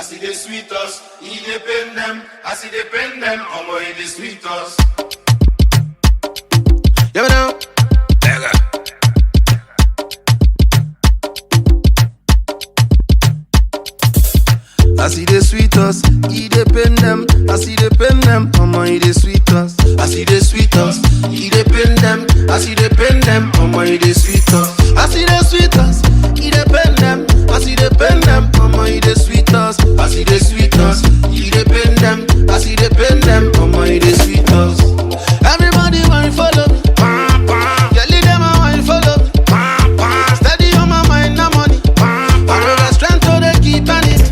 see the sweet us, he dey pain them. I see the pain them, omo he dey sweet us. You know? I see the sweet us, he dey pain them. I see the pain them, omo he dey sweet us. I see the sweet us, he dey pain them. I see the pain them, omo he dey sweet us. I see the sweet us, he dey pain them. I see the pain them, omo he dey sweet us. I see the sweet us, he dey pain them. I see the pain them, omo he dey sweet us. Everybody want follow me, yeah, lead them on want follow me. Steady on my mind, no money. I know the strength so they keep on it.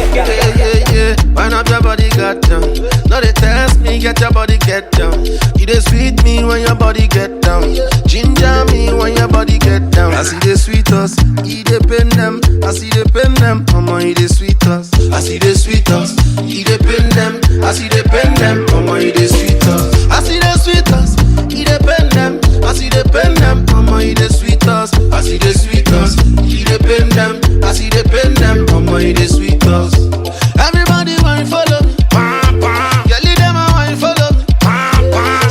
Yeah. Wind up your body, got down. No, they test me, get your body, get down. You dey sweet me when your body get down. Ginger me when your body get down. I see the sweet us, he dey pain them. I see the pain them, omo he dey sweet us. I see the sweet us, he dey pain them. I see the pain them, omo he dey sweet us. I see the sweet us, he dey pain them. I see the pain them, omo he dey sweet us. I see the sweet us, he dey pain them. I see the pain them, omo he dey sweet us. Everybody want follow me, yeah, lead them on want follow me.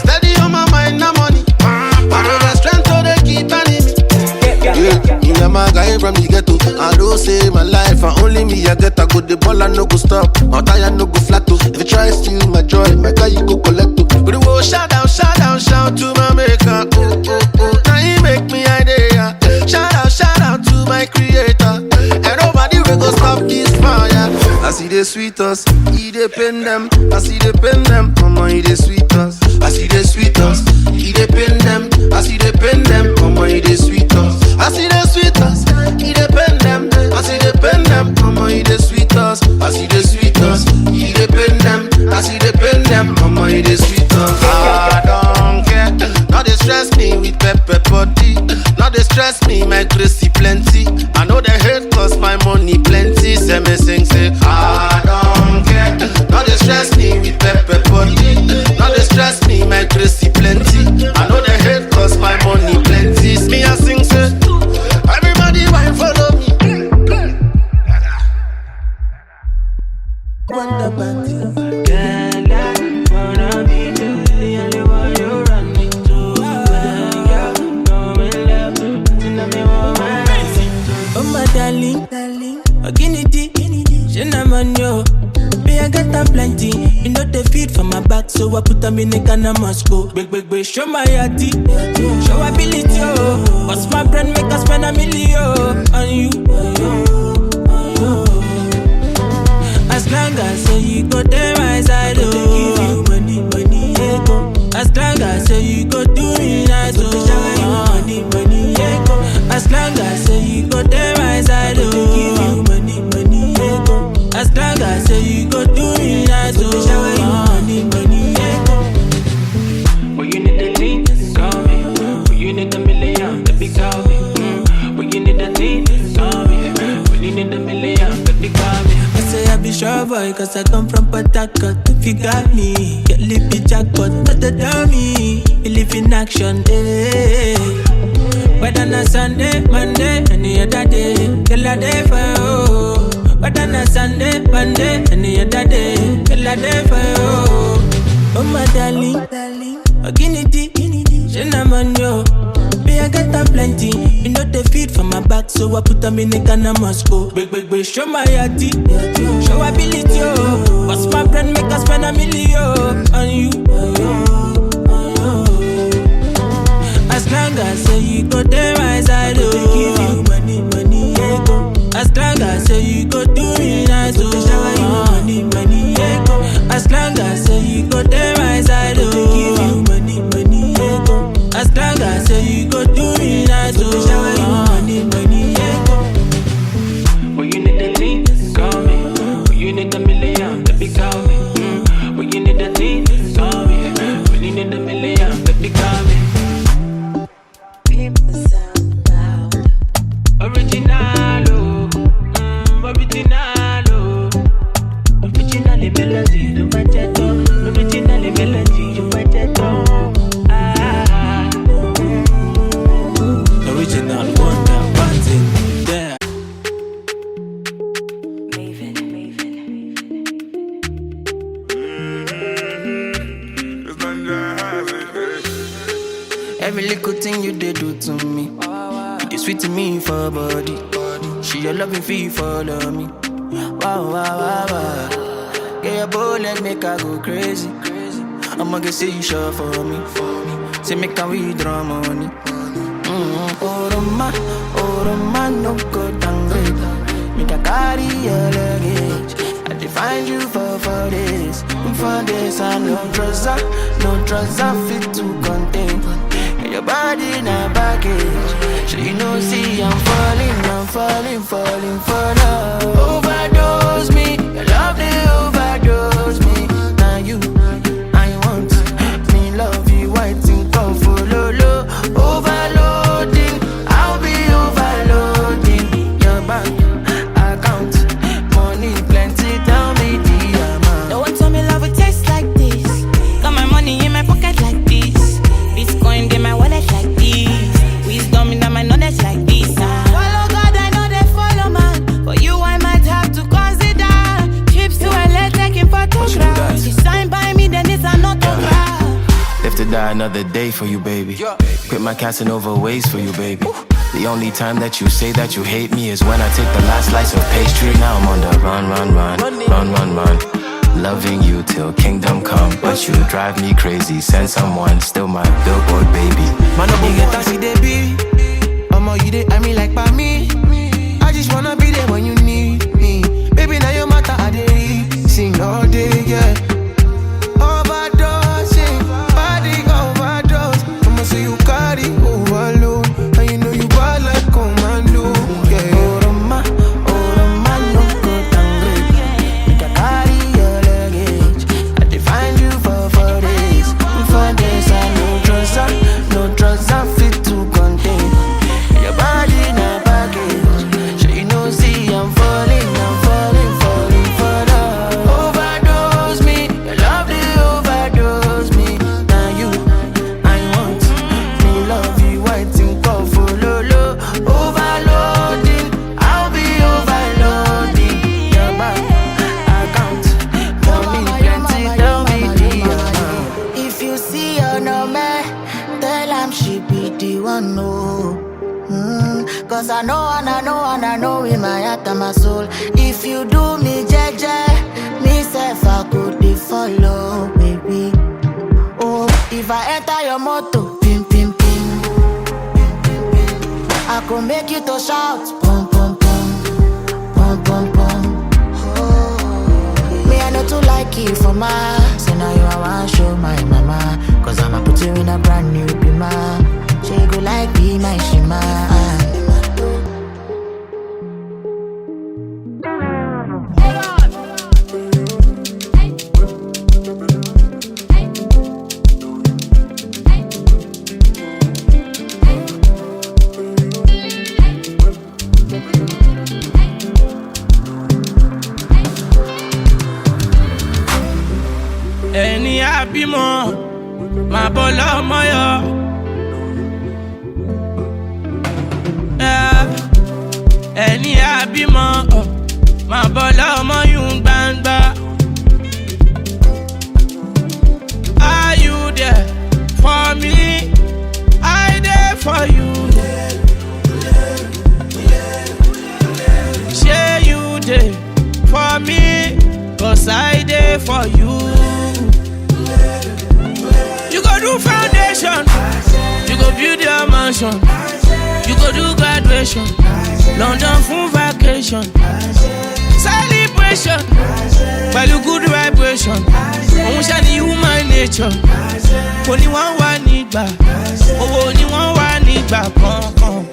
Steady on my mind, no money. I know the strength so they keep on me. Yeah, you know my guy from the ghetto. I don't say my life, and only me I get. I go the ball and no go stop. My tire no go flat. If you try steal my joy, my guy you go collect. But the world shout out to my maker. Now he make me idea. Shout out to my creator. And nobody will go stop this fire. I see the sweet us, he dey pain them. I see the pain them, omo he dey sweet us. I see the sweet us, he dey pain them. I see the pain them, omo he dey sweet us. I see the sweet us, he dey pain them. I see the pain them, omo he dey sweet us. I see the sweet us, he dey pain them. I see the pain them, omo he dey sweet us. I don't care, now they stress me with pepper body. Now they stress me, my gracie plenty. I know they hate cause my money plenty. Say me sing say I don't care. Now they stress me with pepper body. Now they stress me, my gracie plenty. I know they hate cause my money plenty. Me I sing say everybody want follow me. Wonder Bandy. Darling, Guinea, Shenaman, yo. Me, I got them plenty. You know they feed for my back, so I put them in the can of Moscow. Big, show my yati. Show ability, oh. What's my brand, make us spend $1 million on you. As long as say you go there, my side, oh. Give you money, yeah, go. As long as say you go do me nice, oh. Money, yeah, go. As long as say you go there, my side, oh. Give you money, yeah, go. As long as say you go do me nice, oh. Money, yeah, go. When you need the lean, call me. When you need $1 million, baby, call me. When you need the lean, call me. When you need $1 million, baby, call me. I say I be sure boy, cause I come from Port Harcourt. If you got me, get lippy jackpot, not the dummy. You live in action, eh. Whether na Sunday, Monday, any other day, till I day for you. Whether na Sunday, Monday, any other day, till I day for you. Oh my darling, Guinea, Shenaman, yo. Me, I got them plenty. You know they feed for my back, so I put them in the can of Moscow. Big, show my yati. Show ability, oh. What's my brand, make us spend $1 million on you. As long as say you go there, my side, oh. Give you money, yeah, go. As long as say you go do me nice, oh. Money, yeah, go. As long as say you go there, my side, oh. Give you money, yeah, go. As long as say you go do me nice, oh. When you need the lean, call me. Every little thing you did do to me, you did sweet to me for body. She your loving fee follow me. Wow, wow, wow, wow. Get your bullet, make her go crazy. I'ma get say you sure for me. Say make her withdraw money. Oh, Roma, no go downgrade. Make a carry your luggage. I define you for this. For this, I no trust, I fit to contain. And your body in a package. So you know, see, I'm falling for love. Overdose me, your love they overdose me. Now you, I want me love you, white and comfort, low, overloading. I'll be overloading your bank account. Money plenty, tell me the amount. No one told me love would taste like this. Got my money in my pocket like this. Bitcoin in my wallet like this. Wisdom in my knowledge like this. Follow God, I know they follow man. For you, I might have to consider trips to LA taking photographs. You sign by me, then it's an autograph. Live to die another day for you, baby. Quit my Casanova ways for you, baby. The only time that you say that you hate me is when I take the last slice of pastry. Now I'm on the run. Loving you till kingdom come, but you drive me crazy. Send someone, still my billboard baby. Man, up you get taxi, they be. You dey, I mean like by me. I just wanna be there when you need me. Baby, now your matter, I dey sing all day, yeah. Overdosing, body overdose. I'ma say you carry overload, and you know you bad like commando, yeah. Oh, Roma, no go downgrade. Make a carry your luggage. I define you for this. For this, I no trust, I fit to contain. Your body in a package. So you know, see, I'm falling for love. Overdose me, your love they overdose me. Now you, I want me love you, white and comfort, low, overloading. I'll be overloading your bank account. Money plenty, tell me the amount. If you see her no man, tell him she be the one, no. Cause I know in my heart and my soul. If you do me jeje, me self I could be follow, baby. Oh, if I enter your motor, pim pim pim, I could make you to shout, pum pum pum, pum pum pum. Oh, me I know to like you for my. So now you I want show my mama. Cause I'ma put you in a brand new bima. She go like be my shima. Ẹni àbímọ máa bọ́ lọ́mọ yọ. Ẹni àbímọ máa bọ́ lọ́mọ yún gbangba. Are you there for me? I there for you. Shey you there for me? Cause I there for you. You go do foundation, you go build your mansion, you go do graduation, London full vacation, celebration, pẹ̀lú good vibration. Òun ṣe ni human nature, kò ní wọ́n wà nígbà, owó ni wọ́n wà nígbà kankan.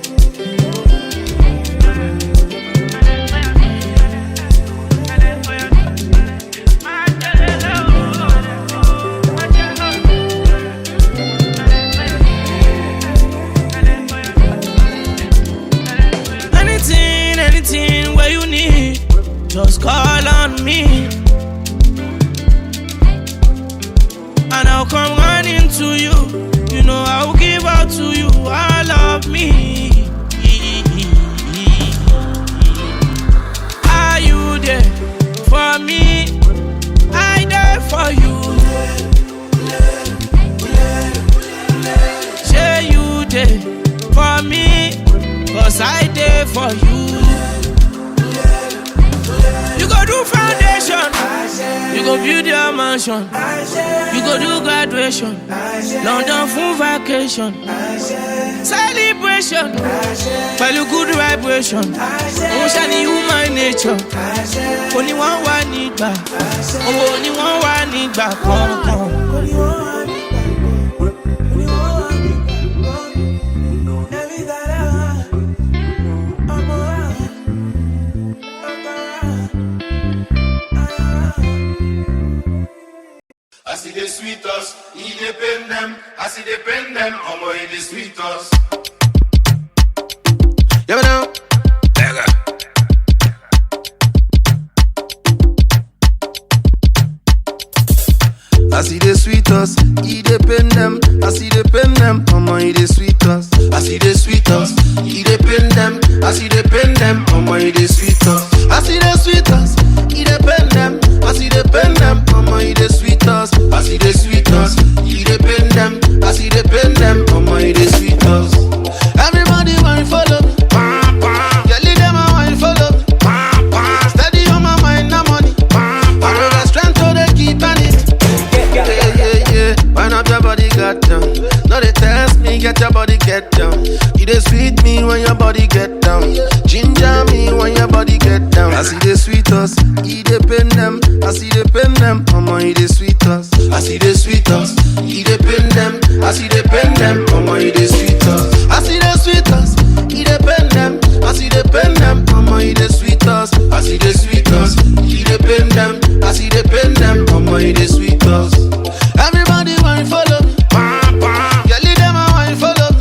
Anything where you need, just call on me, and I'll come running to you. You know I'll give out to you all of me. Are you there for me? I there for you. Say you for you. You go do foundation, you go build your mansion, you go do graduation, London full vacation, celebration, value good vibration. Ocean human nature, only one need back, only one need back. I see the sweet us, he depend them. I see the pen them, omo he the sweet us. Yeah, now. I see the sweet us, he depend them. I see the pen them, omo he the sweet us. I see the sweet us, he depend them. I see the pen them, omo he the sweet us. I see the sweet us, he depend them. I see the pen them, omo he the sweet us. I see the sweet us, he depend them. I see the pen them, omo he the sweet us. Everybody want to follow me, yeah, lead them and want to follow me. Steady on my mind, no money. I know the strength so they keep on it. Yeah. Wind up your body, got down. No, they test me, get your body, get down. You they sweet me when your body get down. Ginger me when your body get down. I see the sweet us, he depend them. I see the pen them, omo he the sweet us. I see the sweet us, he depend them. I see the pen them, omo he the sweet us. I see the sweet us, he depend them. I see the pen them, omo he the sweet us. I see the sweet us, he depend them. I see the pen them, omo he the sweet us. Everybody want to follow me, yeah, lead them and want to follow me.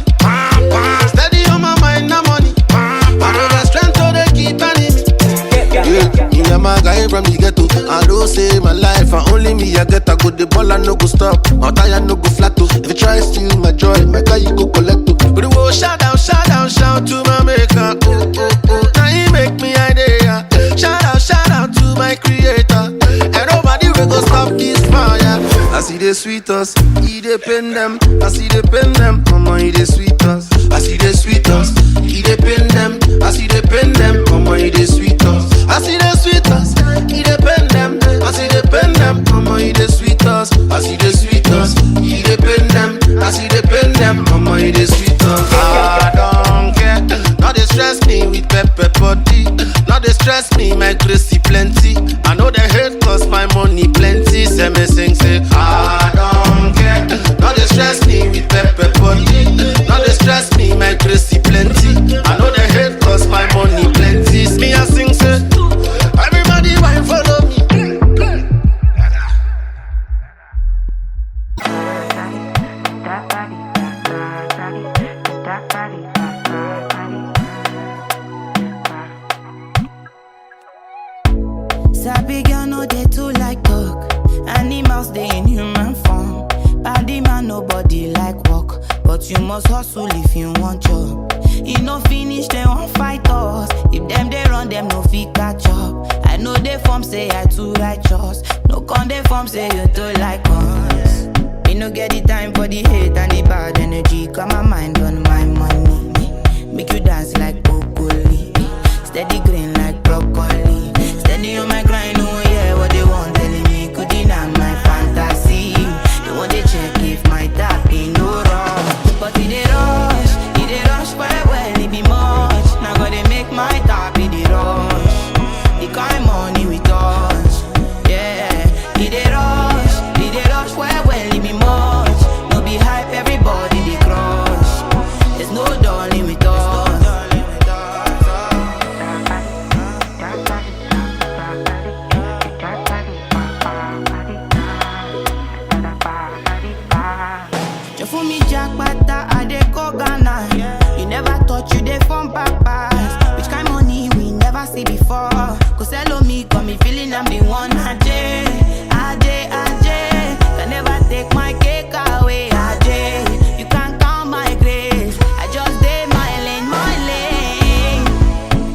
Steady on my mind, no money. I know the strength so they keep on it. Yeah, you know my guy from the ghetto. I don't say my life, and only me I get. I go the ball and no go stop. My tire no go flat too. If you try steal my joy, my guy you go collect too. But the world shout out to my maker. Oh, now he make me idea. Shout out to my creator. And nobody will go stop this fire. I see the sweet us, he depend them. I see the pen them, omo he the sweet us. I see the sweet us, he depend them. I see the pen them, omo he the sweet us. I see the sweet us, he depend them. I see the pen them, omo he the sweet us. I see the sweet us, he depend them. I see the pen them, omo he the sweet us. I don't care, now they stress me with pepper body. Now they stress me, my crazy plenty. I know they hate cause my money plenty. Say me sing, say I don't care. Now they stress me with pepper body. Now they stress me, my crazy plenty. I know they hate cause my money plenty. Me I sing, say everybody want follow me. Sabi girl no dey too like talk. Animals they in human form. Body man nobody like walk, but you must hustle if you want job. You no finish they won't fight us. If them they run them no fit catch up. I know they form say I too righteous. No con they form say you too like us. Me no get the time for the hate and the bad energy. Got my mind on my money. Make you dance like broccoli. Steady green like broccoli. Steady on my grind, oh yeah, what they want telling me could deny my fantasy. They want to check if my tap ain't no wrong. But it they rush well, it be much. Now gotta make my tap in the rush. The kind money we touch, yeah. It they rush well, it be much. No be hype, everybody they crush. There's no darling with us. For me, Jack Bata, I dey go Ghana. You never thought you dey from papas. Which kind money we never see before. Cause hello me, got me feeling I'm the one. Ajay. Can never take my cake away. Ajay, you can't count my grace. I just did my lane.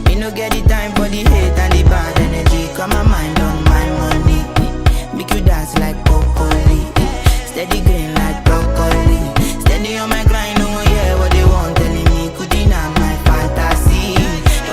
Me no get the time for the hate and the bad energy. Got my mind on my money. Make you dance like broccoli. Steady green like broccoli. Steady on my grind, oh yeah, what they want telling me could deny my fantasy. They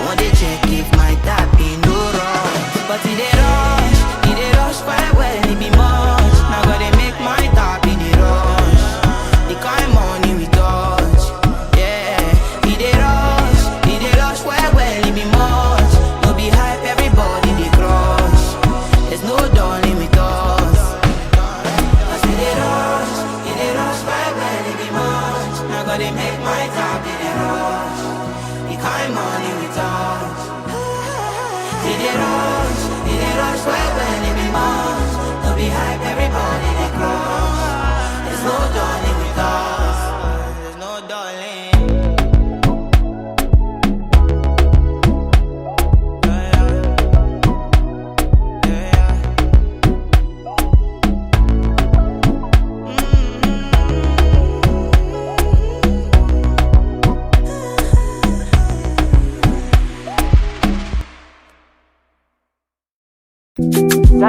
Problem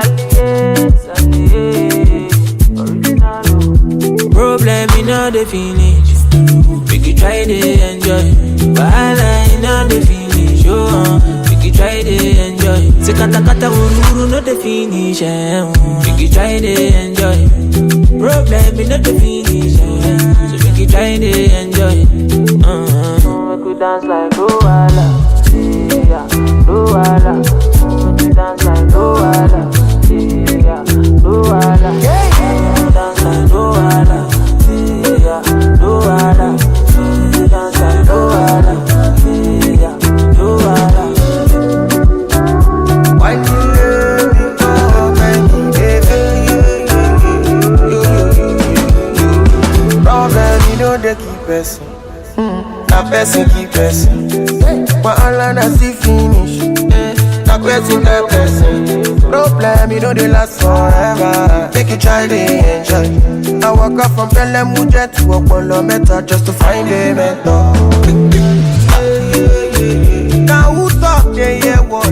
in all the finish. We could try to enjoy. Wahala in all the finish. Oh, we could try to enjoy. Se kata kata uru no the finish. We could try to enjoy. Problem in all the finish. So we could try to enjoy. We could dance like Luala. Yeah, Luala. We could dance like Luala. Yeah, Luala. Dance like Luala. Yeah, Luala. Dance like Luala. Yeah, Luala. Why you let me go, baby? Problem, you know they keep us. That person keep us. But all I see finish. That person, that person. Problem, you know they last forever. Make you try to enjoy. I walk up from Pelham Mujet to Apollo Meta just to find a mentor. Now who talk, they hear what?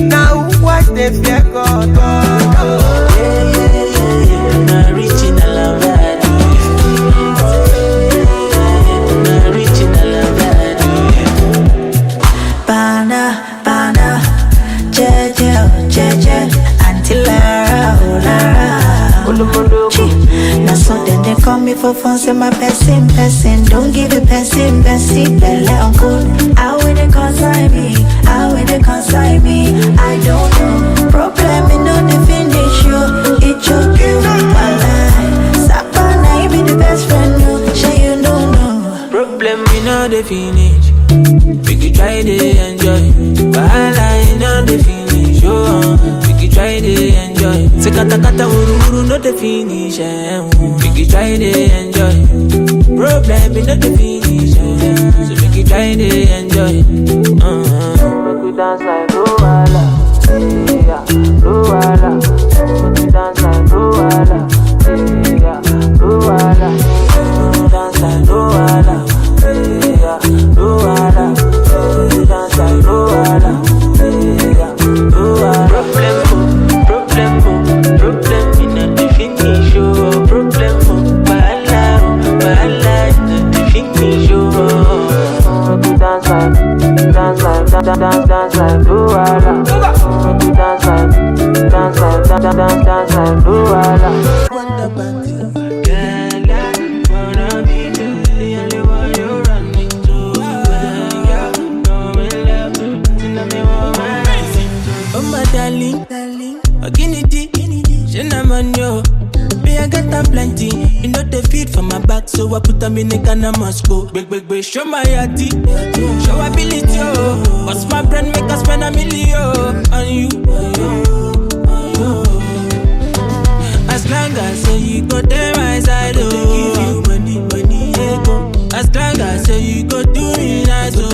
Now who watch, they fear God. Now so then they call me for fun, say my person. Don't give it person, belle uncle. How will they consign me? How will they consign me? I don't know. Problem in no the finish you. It choke you. Sapana, you be the best friend, no. Sure you don't know. Problem in all the finish. We could try to enjoy. Wahala in all the finish. Oh, we could try to enjoy. Se kata kata uru no the finish. We could try to enjoy. Problem in all the finish. So we could try to enjoy. We could dance like Luala. Yeah, Luala. We could dance like Luala. Yeah, Luala. We could dance like Luala. Yeah, Luala. We could dance like Luala. Yeah, Luala. Problem in the finish. Problem, wahala in the finish. We could dance like Luala. We could dance like Luala. Wonder Banty. Girl, I wanna be the only one you run into. Oh my darling, Guinea, Shenaman yo. Me I got them plenty. You know they feed for my back, so I put them in the Ghana Moscow. Big, show my yati, show ability oh. What's my brand make us spend $1 million on you? As long as say you go there my side, oh. Give you money, yeah, go. As long as say you go do me nice, oh.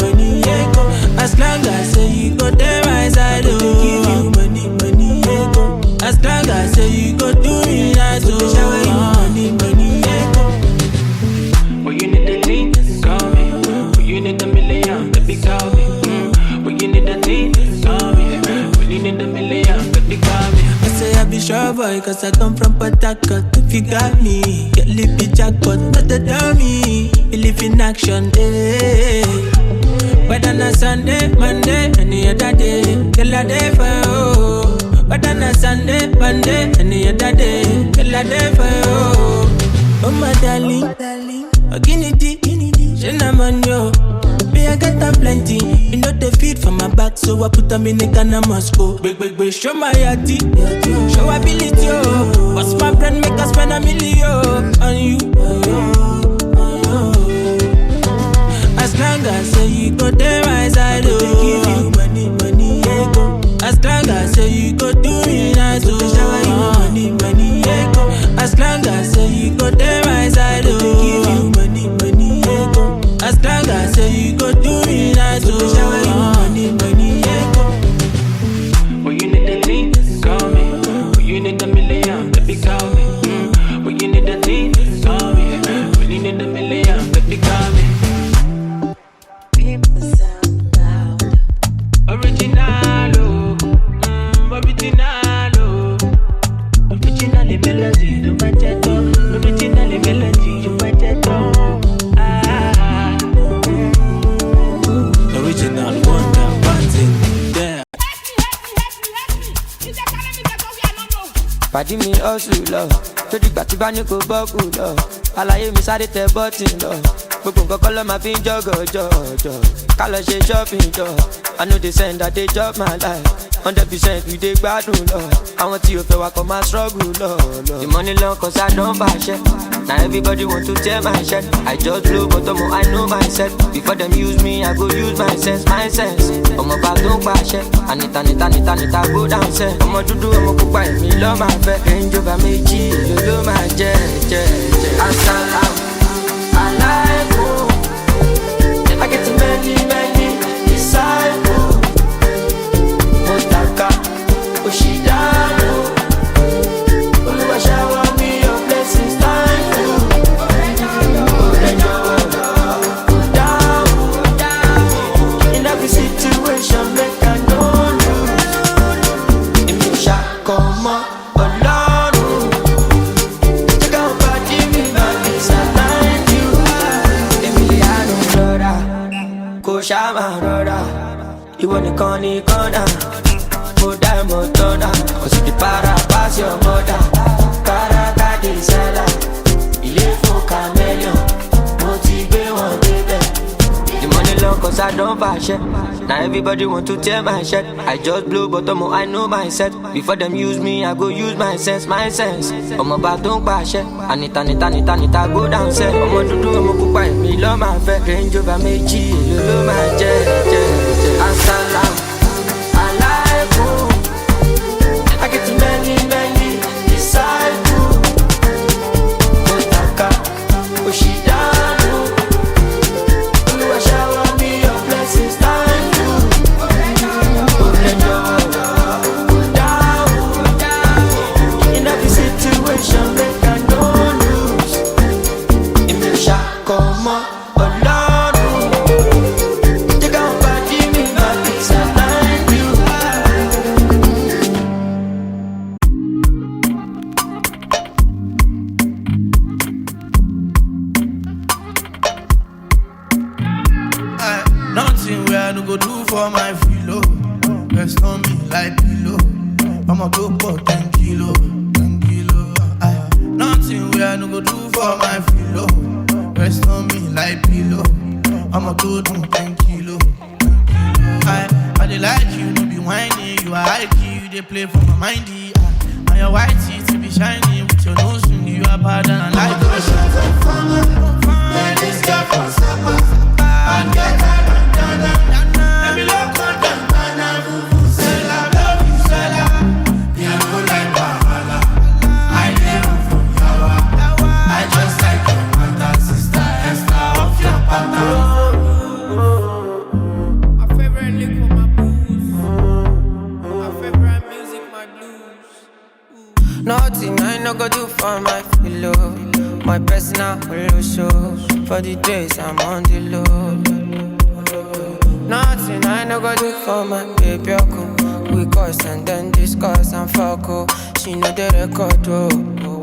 Money, yeah, go. As long as say you go there my side, oh. Give you money, yeah, go. As long as say you go do me nice, oh. Money, yeah, go. Well, you need the lean, call me. Well, you need $1 million, baby, call me. Well, you need the lean, call me. Well, you need $1 million, baby, call me. I say I be sure boy, cause I come from Port Harcourt. If you got me, get lippy jackpot, not the dummy. Believe in action, eh. Whether na Sunday, Monday, any other day, till I day for you. Whether na Sunday, Monday, any other day, till I day for you. Oh my darling, Guinea, Shenaman yo. Me I got them plenty. You know they feed for my back, so I put them in the Ghana Moscow. Big, show my yati, show ability oh. What's my brand make us spend $1 million on you? As long as say you go there my side, oh. Give you money, yeah, go. As long as say you go do me nice, oh. Money, yeah, go. As long as say you go there my side, oh. Give you money, yeah, go. As long as say you go do me nice, oh. Money, yeah, go. Well, you need the lean, call me. Well, you need $1 million, baby, call me. Well, you need the lean, call me. Well, you need $1 million, baby, call me. People sound loud. Pàdí mi hustle lọ, tó dìgbà tí bá ní kò bọ́ọ̀kù lọ. Àlàyé mi sáré tẹ bọ́tì lọ. Gbogbo nǹkan kọ́ ló máa fi ń jọ̀gọ̀jọ̀. Ká lọ ṣe shopping jọ. I know they send that they chop my life. 100% we dey gbádùn lọ. Àwọn tí o fẹ́ wa kọ́ máa struggle lọ. The money long cause I don't fashion. Now everybody want to tear my shirt. I just blow but I know myself. Before them use me, I go use my sense. Ọmọ bá tó ń pàṣẹ. Anita go down sẹ́. Ọmọ dúdú ọmọ pupa èmi lọ́ máa fẹ́. Range Rover méjì èlò ló máa jẹ́. Asalaam alaikum. I get many disciples. Motaka Oshidano. Oluwa shower me your blessings. Thank you. In every situation, make I know lose. In me shakoma alone. Take out body me my peace and thank you. Emiliano Flora, Koshama Rora. You want the corner, put that motor down. Cause if the para pass your mother, Karaka de Sala, il est faux caméléon, motivé one baby. The money long cause I don't fashion. Now everybody want to tear my shirt. I just blow but I know myself. Before them use me, I go use my sense. Ọmọ bá tó ń pàṣẹ. Anita go down sẹ́. Ọmọ dúdú ọmọ pupa èmi lọ́ máa fẹ́. Range Rover méjì èlò ló máa jẹ́. Asalaam alaikum. I get many disciples. Motaka Oshidano. Oluwa shower me your blessings. Thank you. In every situation, make I don't lose. In me shakoma alone. Take out body me my peace and thank you. Nothing where I no go do for my filo. Rest on me like pillow. I'ma go for 10 kilo. Nothing where I no go do for my filo. Rest on me like pillow. I'ma go do 10 kilo. I dey like you, no be whiny. You are high key, you dey play for my mindy. And your white teeth be shiny with your nose ring. You are bad and I like you. This girl from Sapa, I get her bandana. Let me look on them, banana. Vuvuzela, love you, Zela. Yeah, no like Bahala. I never from Yawa. I just like your mother, sister, Esther of your papa. My favorite liquor, my booze. My favorite music, my blues. Nothing I no go do for my pillow. My personal holo show. For the days I'm on the low. Nothing I no go do for my baby. We cuss and then discuss and fuck. She know the record.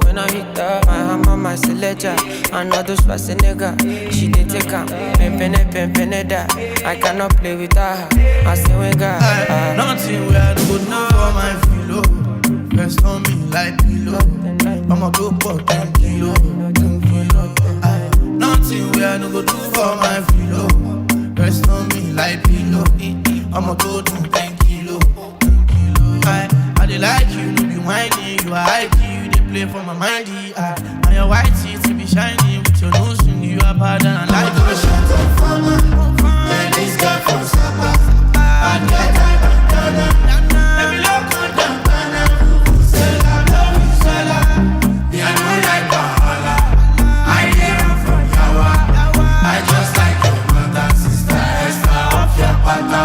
When I hit her, my hammer, my selector. Another Schwarzenegger. She did take her. Pimpin' that. I cannot play with her. I say we got nothing where I go do for my filo. Rest on me like pillow. I'ma go for 10 kilo. Nothing where I no go do for my filo. Rest on me like pillow. I'ma go do 10 kilo. I dey like you, no be whiny. You are high key, you dey play for my mindy. And your white teeth be shiny with your nose ring. You are bad and I like you. This girl from Sapa, I get her bandana. Let me look on them, banana. Vuvuzela, love you, Zela. Yeah, no like Bahala. I never from Yawa. I just like your mother, sister, Esther of your papa.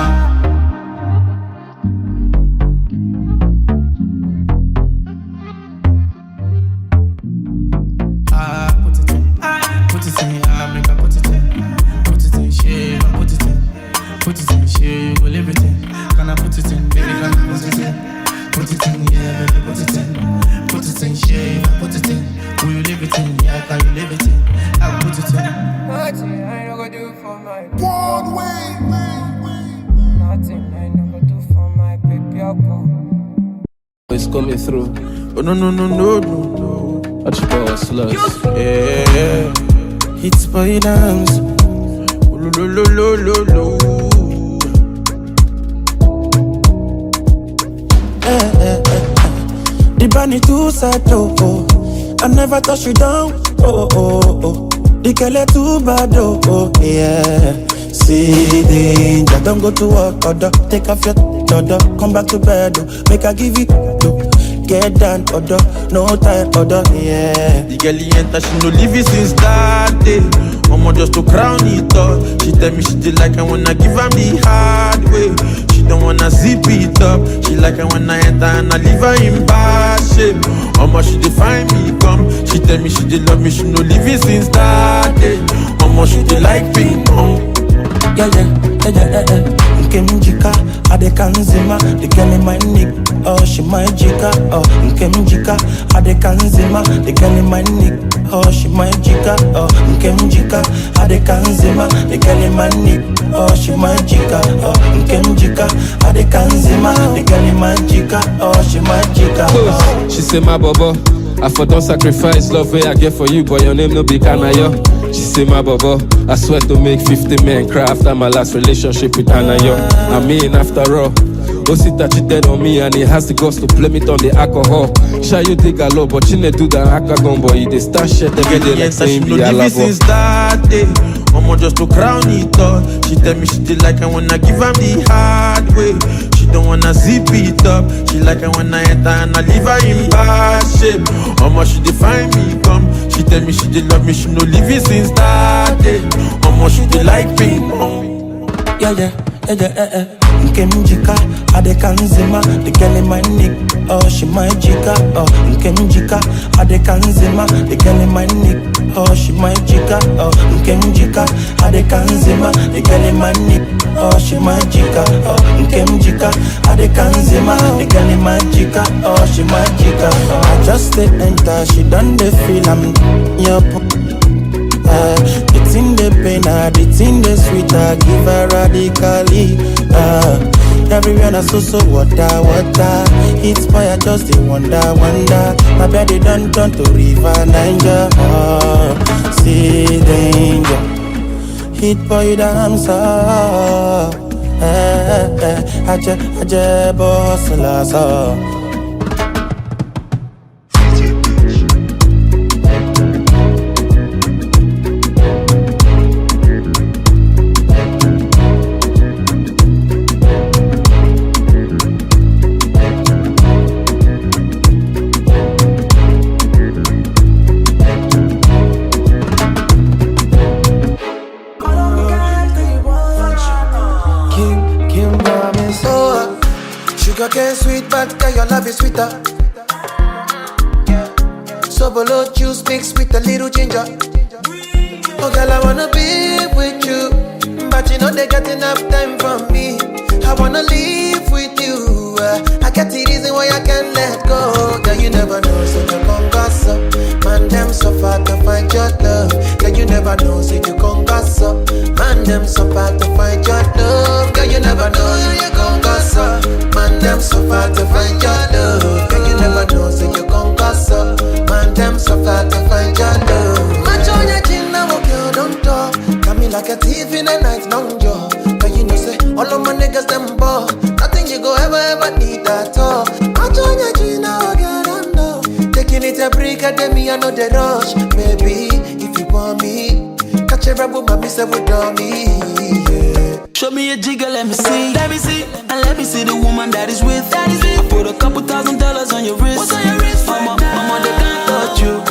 Put it in, share, you go live it in. Can I put it in, baby, can I put it in? Put it in, yeah, baby, put it in. Put it in, share, you put it in. Will you live it in, yeah, can you live it in? I'll put it in. nothing I no go do for my Broadway. Nothing I no go do for my baby. It's coming through. Oh no no no no no no. I just bought slugs. Yeah, it's by dance. Oh lo lo lo lo lo. The bunny too sad oh. I never touch you down oh oh oh. The girl too bad oh yeah. See danger, don't go to work order. Take off your order, come back to bed oh. Make I give you get down order, no time order yeah. The girl enter, she no leave it since that day. Mama just to crown it up. She tell me she did like I wanna give her the hard way. She don't wanna zip it up. She like I when I enter and I leave her in bad shape. Mama she define me come. She tell me she did love me, she no leave it since that day. Mama she did like ping pong. Yeah. Nkemjika, adekanzima, the girl in my neck. Oh, she my jika. Oh, Nkemjika, adekanzima, the girl in my neck. Oh, she my jika. Oh, Nkemjika, adekanzima, the girl in my neck. Oh, she my jika. Oh, Nkemjika, adekanzima, the girl in my jika. Oh, she my jika. Oh. She say my bobo, I for don't sacrifice love way I get for you, but your name no be Kanayo. She say my bobo, I swear to make 50 men cry after my last relationship with Anayo. I mean after all, Osita cheated on me and he has the guts to blame it on the alcohol. Shy you dig a lot, but you ne do that akagon boy. They start shit every day like saying be a lavo. Since that day, Mama just to crown it up. She tell me she did like I wanna give her the hard way. She don't wanna zip it up. She like I wanna enter and I leave her in bad shape. Mama she define me come. She tell me she did love me, she no leave it since that day. Mama she did like ping pong. Yeah. Nkemjika, adekanzima, the girl in my neck. Oh, she my jika. Oh, Nkemjika, adekanzima, the girl in my neck. Oh, she my jika. Oh, Nkemjika, adekanzima, the girl in my neck. Oh, she my jika. Oh, Nkemjika, adekanzima, the girl in my jika. Oh, she my jika. Oh, I just stay enter, she done the feel I'm yup. It's in the pain, it's in the sweet, I give her radically. Everywhere I so water. It's fire, just the wonder. My body done turn to river Niger. See danger, hit boy damn so. Aje boss la so. Sugar sweet, but your love is sweeter. Sobolo juice mixed with a little ginger. Oh girl, I wanna be with you, but you know they got enough time for me. I wanna live with you. I got the reason why I can't let go. Girl, you never know, so you gon' gossip. Man, them so far to find your love. Girl, you never know, so you gon' gossip. Man, them so far to find your love. Girl, you never know, you gon' gossip. Man, them so far to find your love. Girl, you never know, so you gon' gossip. Man, them so far to find your love. Match on your chin, now girl, don't talk. Got me like a thief in the night, long jaw. But you know, say, all of my niggas, them ball. Nothing you go ever need at all. Match on your chin, now girl, don't know. Taking it a break, at me, I know the rush. Maybe, if you want me, catch a rebel, my miss with me. Show me a jigger, let me see. And let me see the woman that is with. I put a couple $1,000 on your wrist. What's on your wrist right now? Mama, they can't touch you.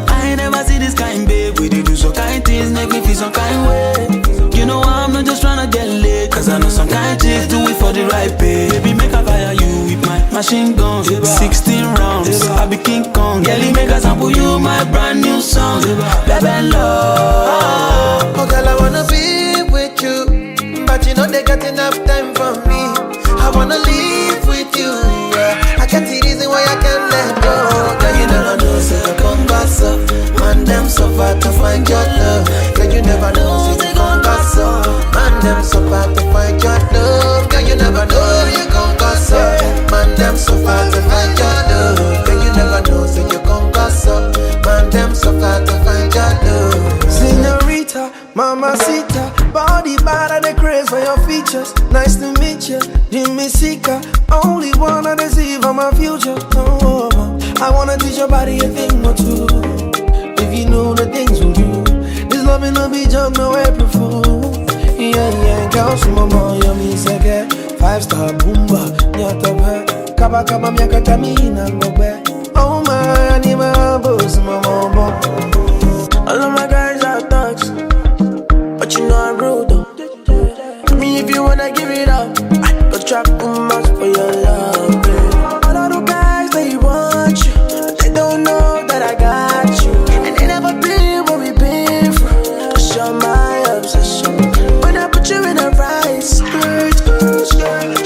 I ain't never see this kind, babe. We do some kind things, make me feel some kind way. You know I'm not just tryna get laid, cause I know some kind chicks do it for the right pay. Baby, make I fire you with my machine guns. 16 rounds, I be King Kong. Girlie, make I sample you my brand new song. Baby, love. Oh girl, I wanna be with you, but you know they got enough time for me. I wanna live with you, yeah. I got the reason why I can't let go. Girl, you never know, so you gon' gossip. Man, them so far to find your love. Girl, you never know, so you gon' gossip. Man, them so far to find your love. Girl, you never know, you gon' gossip. Man, them so far to find your love. Girl, me seeker, only wanna deceive on my future. Oh, I wanna teach your body a thing or two. If you know the things we do, this love ain't no be joke, no April Fool. Yeah, girl, some more, you me say, 5-star boomba, nyata ba, kaba miaka tamina ngobe. Oh my, I need my boss, my mama. All of my guys are thugs, but you know I'm rude though. Tell me if you wanna give it up, I go trap much for your love, babe. All of the guys, they want you, but they don't know that I got you. And they never been what we've been through, 'cause you're my obsession. When I put you in a right skirt,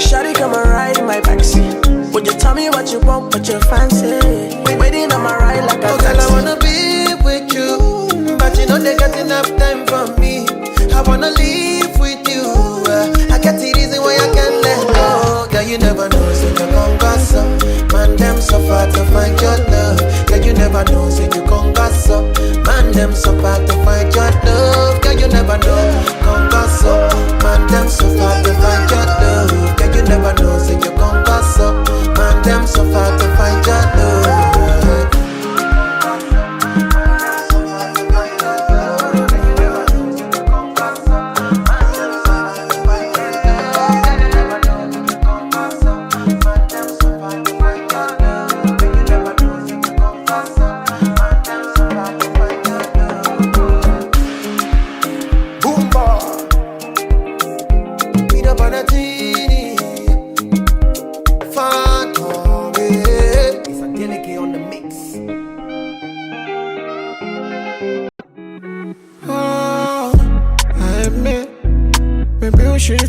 shawty come and ride in my backseat. Would you tell me what you want, what you fancy? Waiting on my ride like a taxi. Girl, I wanna be with you, but you know they got enough time for me. I wanna live with you. I got the reason why I can't let go. Girl, you never know, so you gon' goss up. Man, them so far to find your love. Girl, you never know, so you gon' goss up. Man, them so far to find your love. Girl, you never know, gon' goss up. Man, them so far to find your love. Girl, you never know, so you gon' goss up. Man, them so far to find your love.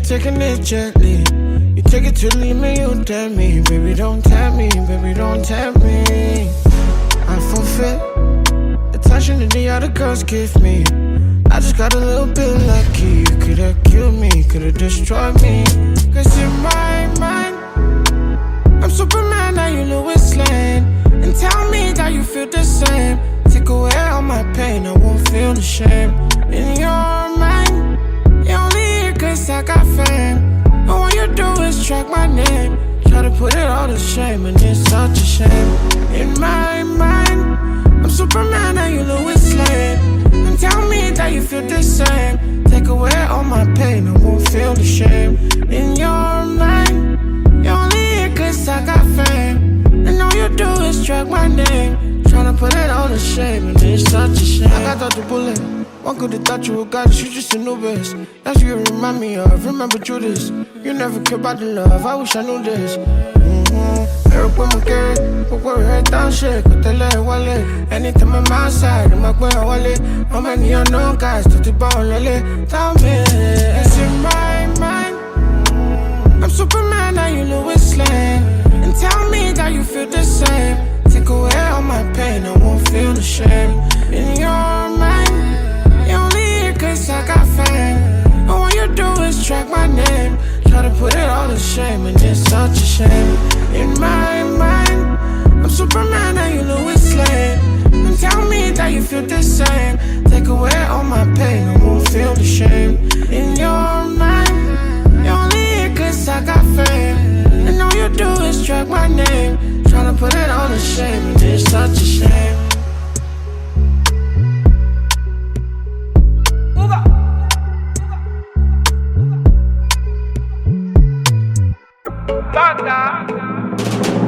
Taking it gently. You take it to leave me, you tell me. Baby, don't tell me, baby, don't tell me. I forfeit the attention that the other girls give me. I just got a little bit lucky. You could've killed me, could've destroyed me. 'Cause in my mind, I'm Superman, now you Lois Lane. And tell me that you feel the same. Take away all my pain, I won't feel the shame. In your mind, you only here 'cause I got fame. And all you do is track my name. Try to put it all to shame, and it's such a shame. In my mind, I'm Superman, now you Lois Lane. And tell me that you feel the same. Take away all my pain, I won't feel the shame. In your mind, you only here 'cause I got fame. And all you do is track my name. Tryna put it all to shame, and it's such a shame. I got the bullet. One could have thought you were God, you just a novice. That's what you remind me of. Remember Judas, you never cared about the love. I wish I knew this. Pero como que, poco head down shit, que te le wale. Anytime I'm outside, I'm going to wale. How many I know guys, to the ball, lele. Tell me, it's in my mind. I'm Superman, now you Lois Lane. And tell me that you feel the same. Take away all my pain, I won't feel the shame. In your mind, you only here 'cause I got fame. And all you do is track my name. Try to put it all to shame, and it's such a shame. In my mind, I'm Superman, now you Lois Lane. And tell me that you feel the same. Take away all my pain, I won't feel the shame. In your mind, you only here 'cause I got fame. And all you do is track my name. Try to put it all to shame, and it's such a shame.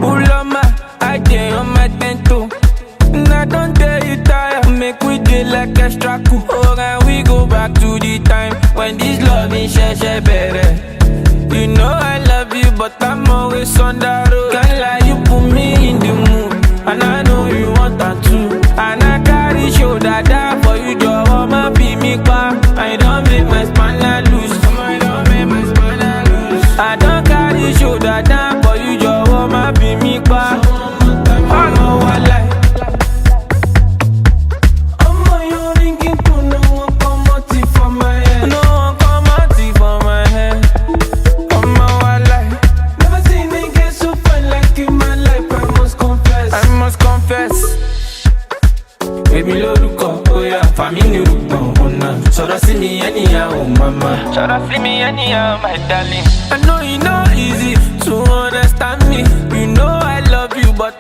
Ulama, I dey on my tento. And I don't tell you tired. Make we dey like extra cool. Oh, and we go back to the time when this love is share better. You know I love you, but I'm always on the road. Can't lie, you put me in the mood, and I know you want that too. And I carry shoulder down for you, Joe. I'ma be me back. I don't make my spine loose. I don't make my spine loose. I don't carry shoulder down for you, Joe. I'ma be me back. I know I like. Baby lórúkọ, oya, family rúkọ, ọ̀nà. Ṣọ́ra sí mi anyhow, mama. Ṣọ́ra sí mi anyhow, my darling. I know it's not easy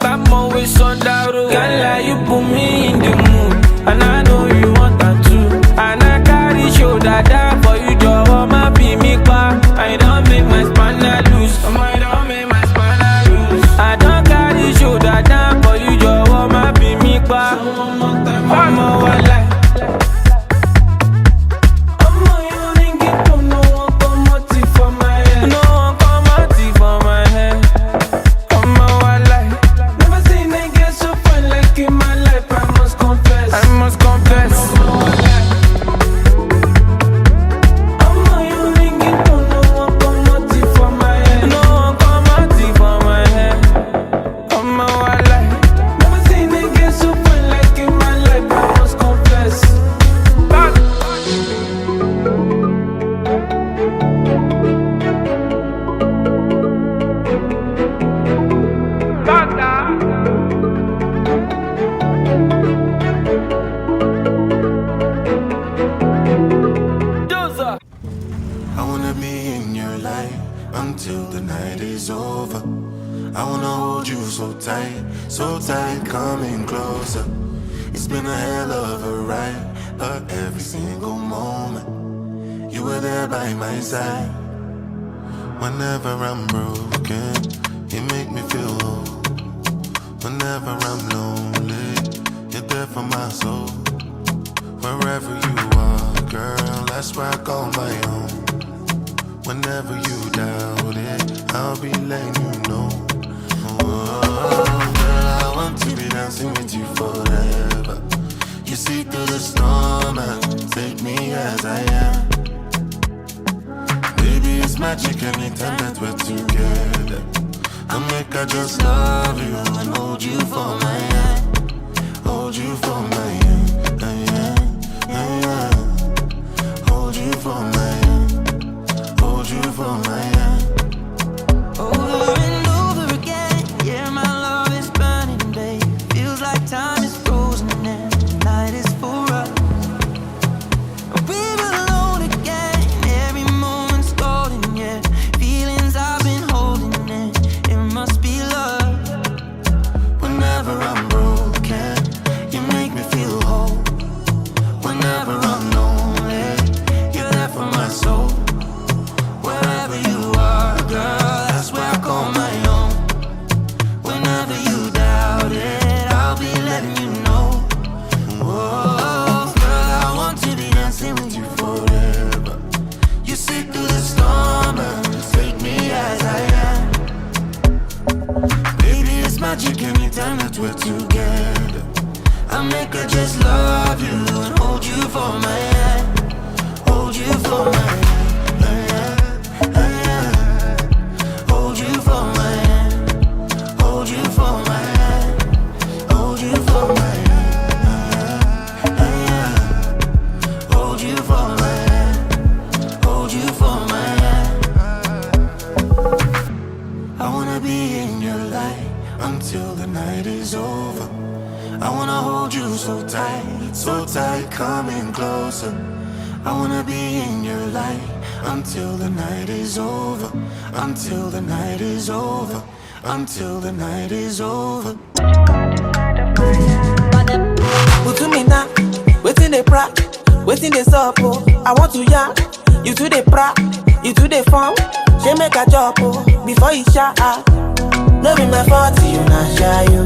I'm always on that road. Can't lie, you put me in the mood, and I know you want that too. And I carry shoulder down for you, Joe. My be me back. I don't make my spanner loose. I don't make my spanner loose. I don't carry shoulder down for you, Joe. My be me back. I'm a wala. Whenever I'm broken, you make me feel whole. Whenever I'm lonely, you're there for my soul. Wherever you are, girl, that's where I call my own. Whenever you doubt it, I'll be letting you know. Oh, girl, I want to be dancing with you forever. You see through the storm and take me as I am. It's magic anytime that we're together. I make I just love you and hold you for my hand. Hold you for my hand. Hold you for my hand. Hold you for my hand. Over and over again, yeah, my love is burning, babe. Feels like time is frozen and the night is for us. We're alone again, every moment's golden, yeah. Feelings I've been holding in, it must be love. Whenever I'm broken, you make me feel whole. Whenever I'm lonely, you're there for my soul. Wherever you are, girl, that's where I call my own. Whenever you doubt it, I'll be letting you know. Whoa, girl, I want to be dancing with you forever. You see through the storm and take me as I am. Baby, it's magic anytime that we're together. I make her just love you and hold you for my hand. Hold you for my hand. Hold you for my hand. Hold you for my hand. Hold you for my hand. Hold you for my hand. Hold you for my hand. I wanna be in your light until the night is over. I wanna hold you so tight, coming closer. I wanna be in your light until the night is over. Until the night is over. Until the night is over. Put to me now, waiting the prat, waiting the sup, oh. I want to yarn, you to the prat, you to the farm. She make a job, oh, before you shout out. No be my fault, you not shy, you.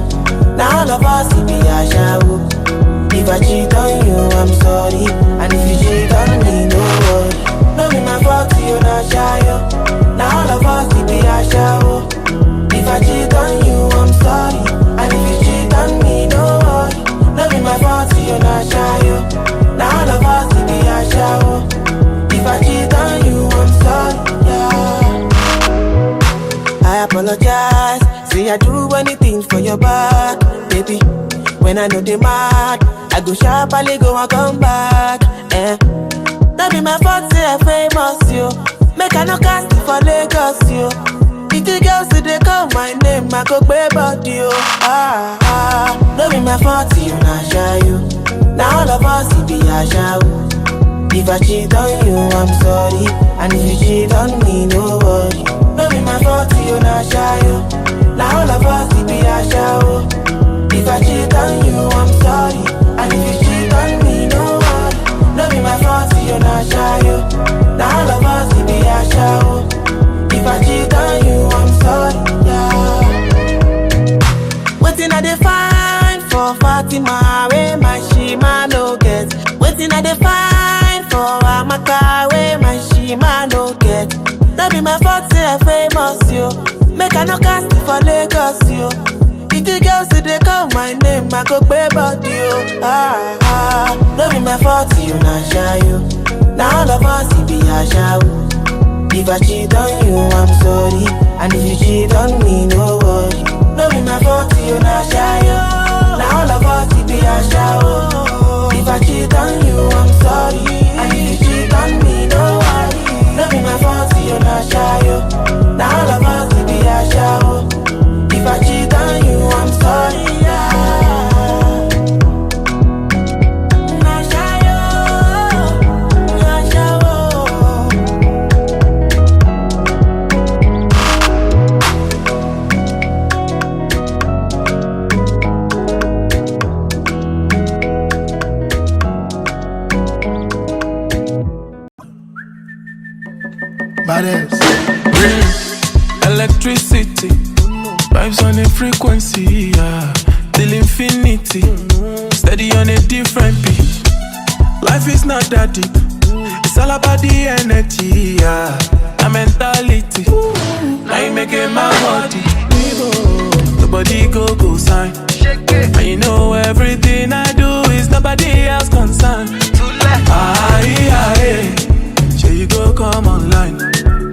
Now all of us, it be a shower. If I cheat on you, I'm sorry. And if you cheat on me, no worry. No be my fault, you not shy, you. Now all of us, it be a shower. If I cheat on you, I'm sorry. And if you cheat on me, no worry. No be my fault, you not shy, you. Now all of us, it be a shower. If I cheat on you, I'm sorry, yeah. I apologize. See, I do anything for your back, baby. When I know they mad, I go sharply go and come back. That be my fault, say I famous, yo. Make I no cast it for Lagos, yo. If the girls say they call my name, I go pay body, yo. That be my fault, you not shy, yo. Now all of us, it be a shower. If I cheat on you, I'm sorry. And if you cheat on me, no worry. No be my fault, you not shy, yo. Now all of us, it be a shower. Fatima, where my Shima no get. Waiting at the fine for my car, where my Shima no get. That be my fault, say I famous, yo. Make a no cast for Lagos, yo. If the girls say they call my name, I go pay body, yo. That be my fault, you not shy, yo. Now all of us, it be a show. If I cheat on you, I'm sorry. And if you cheat on me, no worry. Don't be my fault, you not shy, yo. Now all of us, it be a show. If I cheat on you, I'm sorry. And if you cheat on me, no worry. Don't be my fault, you not shy, yo. Now all of us, it be a show. If I cheat on you, I'm sorry, yeah. Electricity, vibes on a frequency, yeah. Till infinity, steady on a different beat. Life is not that deep, it's all about the energy, yeah. A mentality, now you making my body. Nobody go sign. And you know everything I do is nobody else concerned. Sure you go come online.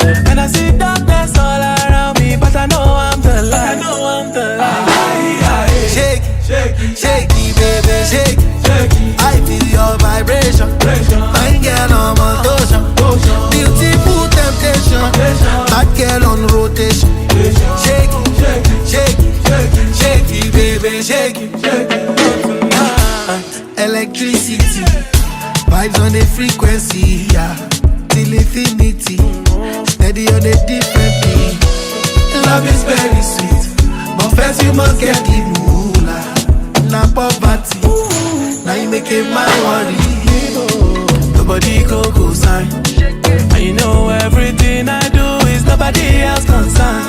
And I see darkness all around me, but I know I'm the light. Shake it, shake it, baby, shake it. I feel your vibration. Fine girl on motion. Beautiful temptation. Bad girl on rotation. Shake it, shake it, shake it, baby, shake it. Electricity, vibes on the frequency, yeah. Till infinity, steady on a different beat. Love is very sweet, but first you must get the moolah. Now poverty, now you making my worry. Nobody go sign. And you know everything I do is nobody else concerned.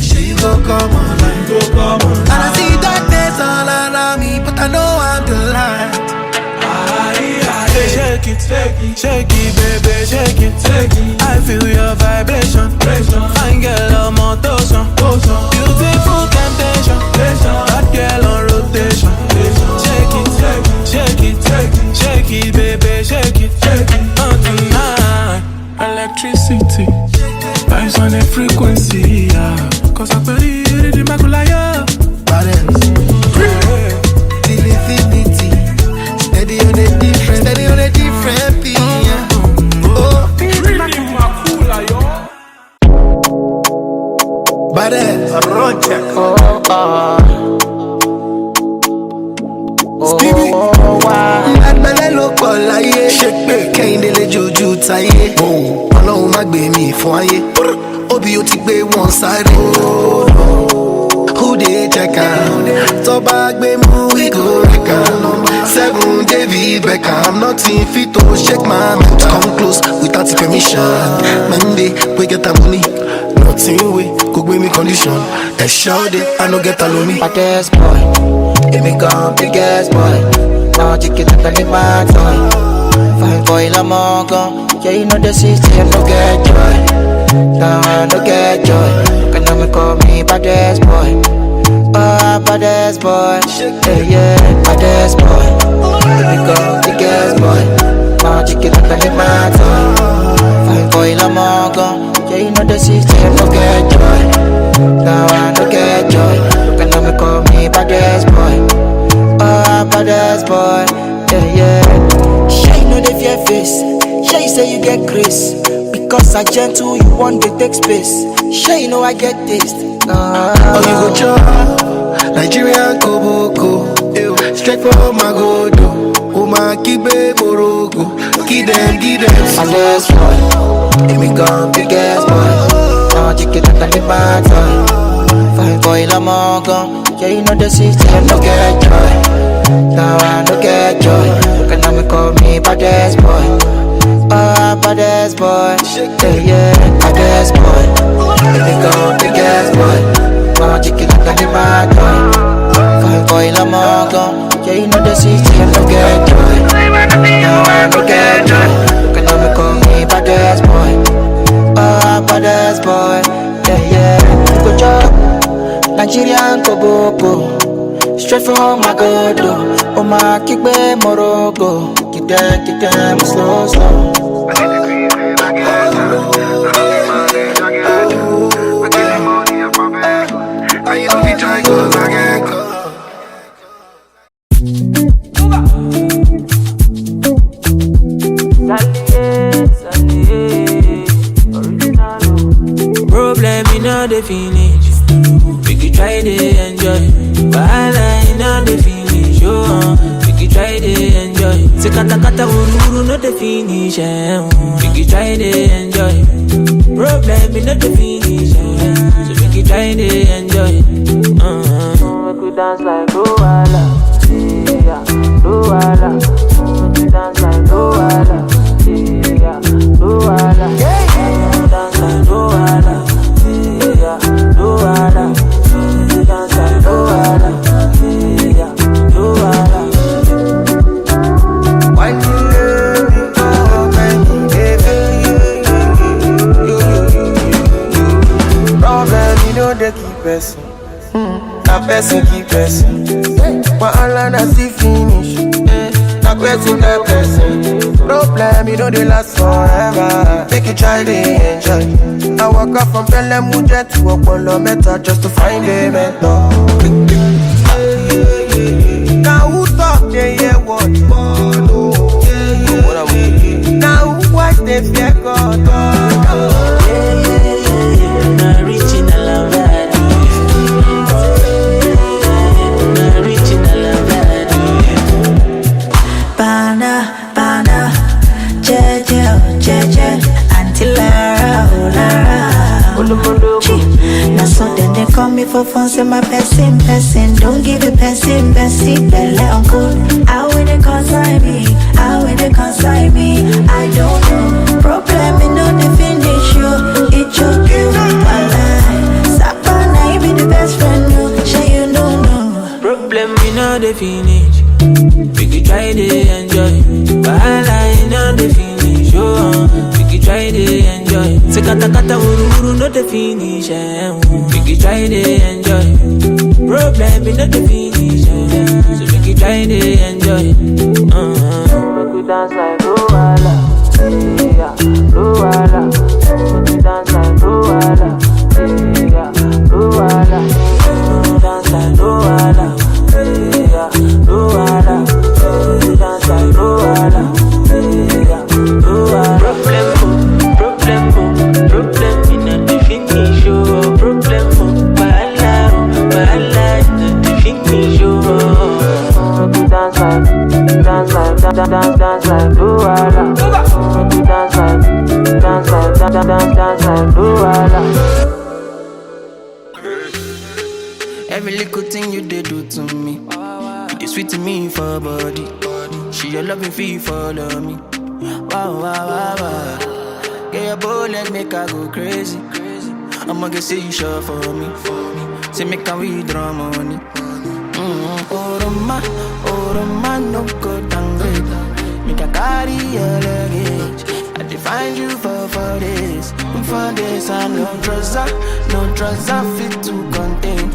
She go come online, and I see darkness all around me, but I know I'm the light. Shake it, baby, shake it. I feel your vibration. Fine girl on motion. Beautiful temptation. Hot girl on rotation. Shake it, baby, shake it. Not tonight. Electricity, vibes on a frequency, yeah. Cause I believe in my kulaya. Till infinity, steady on a different beat, yeah. Badass, Stevie, agbẹ́lẹ́ ló pọ̀ láyé. Ṣé pé kẹ́hìndé lè jojú táyé? Ọlọ́run má gbé mi fún ayé. Obi ó ti gbé wọn sáré. Who dey check am? Tọ́ba gbé mú we go wreck am. 7 David Beckham, nothing fit to shake my mental. Come close without permission. Monday we get the money. Nothing we could give me condition. A shout it, I no get alone me. Baddest boy, it me gone biggest boy. Now chicken and the my toy. Fine boy, I'm all gone. Yeah, you know the system, no get joy. Now I no get joy. Can I call me baddest boy? Baddest boy, yeah, baddest boy. It me gone biggest boy. Now chicken and the my toy. Fine boy, I'm all gone. Yeah, you know the system, no get joy. Now I no get joy. Can I call me baddest boy? Baddest boy, yeah. Shy know the fear face. Shy say you get grace. Because I gentle, you want to take space. Shy you know I get taste. Oh, you go chop Nigerian Koboko, straight from Magodo. Oma kibe morogo, give them. Baddest boy, let me go biggest boy. Now chicken and the my toy. Fine boy, I'm all gone. Yeah, you know the system, no get joy. Now I no get joy. Can I call me baddest boy? Baddest boy, yeah, baddest boy. Let me go biggest boy. Now chicken and the my toy. baddest boy. Yeah, yeah. Go chop, Nigerian koboko. Straight from my god, oh my kickback morogo. Get them slow, slow. Problem in all the finish. We could try to enjoy. Wahala in all the finish. We could try to enjoy. Se kata kata uru no the finish. We could try to enjoy. Problem in all the finish. So we could try to enjoy. We could dance like Luala. Yeah, Luala. We could dance like Luala. Yeah, Luala. Dance like Luala. Yeah, Luala. Dance like Luala. Yeah, Luala. Why you love me? Oh, baby, problem, you know they keep person. That person keep person. But all I see finish. That person, that person. Problem, you know they last forever. Make you try to enjoy. I walk up from Pelham Mujet to Apollo Meta just to find a mentor. Now who talk they hear what? Now who watch they fear God? Not reaching a love that not reaching a love that Bana, jeje, Auntie Lara, oh Lara. Now so then they call me for fun, say my person. Don't give it person, belle uncle. How will they consign me? I don't know. Problem in no the finish you. It choke you, Sapana, you be the best friend, you. Sure you don't know. Problem in no the finish. We could try to enjoy. Wahala in no the finish. We could try to enjoy. Se kata kata uru no the finish. We could try to enjoy. Problem in no the finish. So we could try to enjoy. We could dance like Luala. Yeah, Luala. We could dance like Luala. Yeah, Luala. Dance like Luala. Yeah, Luala. Dance like Luala. Yeah, Luala. Problem in the finish. Problem, bahala in the finish. Dance like Luala. Dance like Luala. Every little thing you did do to me, you did sweet to me for body. She your loving fee follow me. Wow. Get your bullet, make her go crazy. I'ma get say you sure for me. Say make her withdraw money. Oroma, no go downgrade. Make her carry your luggage. I define you for this. For this, I no trouser fit to contain.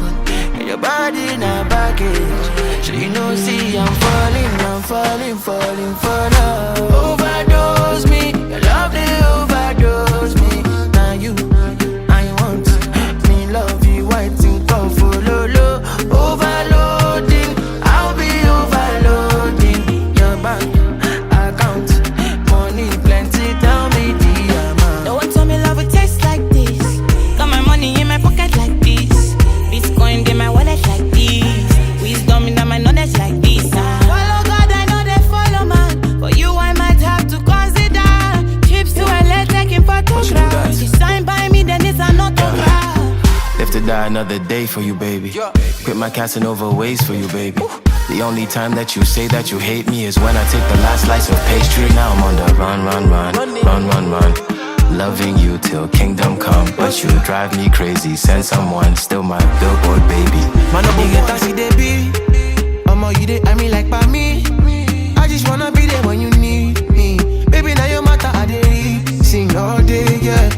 Your body in a baggage. So you know, see, I'm falling for love. Overdose me, your love they overdose me. Now you, I want me love you, white and comfort, low. Overloading, I'll be overloading. Your bank account, money plenty, tell me the amount. Don't tell me love it tastes like this. Got my money in my pocket like this. Bitcoin in my wallet like this. Wisdom in my knowledge like this. Follow God, I know they follow man. For you, I might have to consider trips to LA taking photographs. She signed by me, then it's an autograph. Live to die another day for you, baby. Quit my Casanova ways for you, baby. The only time that you say that you hate me is when I take the last slice of pastry. Now I'm on the run. Loving you till kingdom come, but you drive me crazy. Send someone, still my billboard baby. Man, up you get taxi, they be. You dey I mean like by me. I just wanna be there when you need me. Baby, now your matter I dey sing all day, yeah.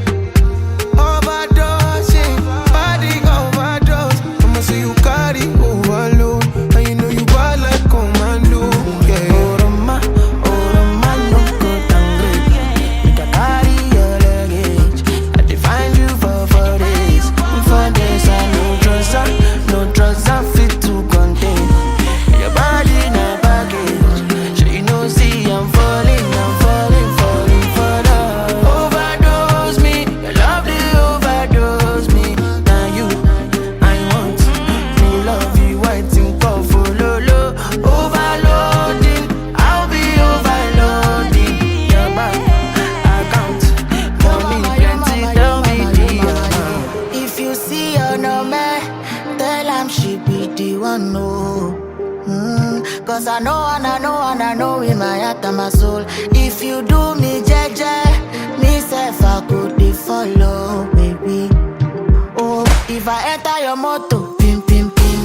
don't know. Cause I know in my heart and my soul. If you do me jeje, me self I could follow, baby. Oh, if I enter your motor, pim pim pim,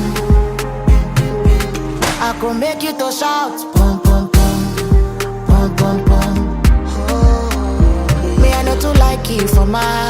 I could make you to shout, pum pum pum, pum pum pum. Oh, me I know to like you for my